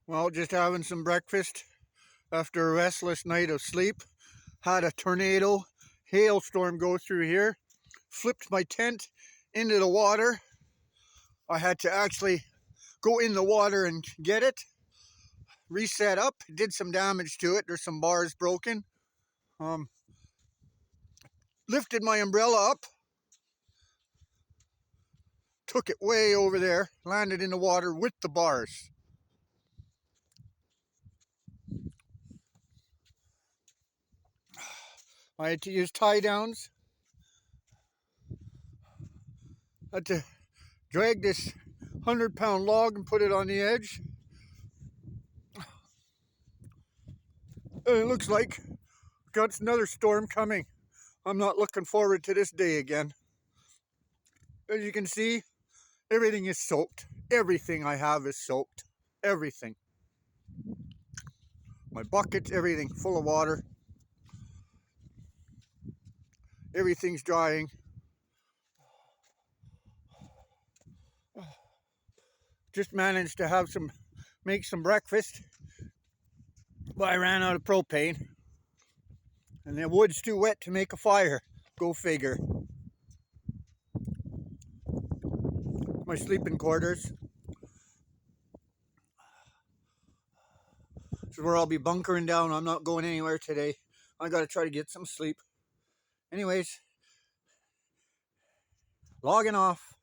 Well, just having some breakfast after a restless night of sleep. Had a tornado, hailstorm go through here. Flipped my tent into the water. I had to actually go in the water and get it. Reset up. Did some damage to it. There's some bars broken. Lifted my umbrella up. Took it way over there. Landed in the water with the bars. I had to use tie downs. Had to drag this 100-pound log and put it on the edge. And it looks like got another storm coming. I'm not looking forward to this day again. As you can see, everything is soaked. Everything I have is soaked. Everything. My buckets, everything full of water. Everything's drying. Just managed to make some breakfast, but I ran out of propane. And the wood's too wet to make a fire. Go figure. My sleeping quarters. This is where I'll be bunkering down. I'm not going anywhere today. I gotta try to get some sleep. Anyways, logging off.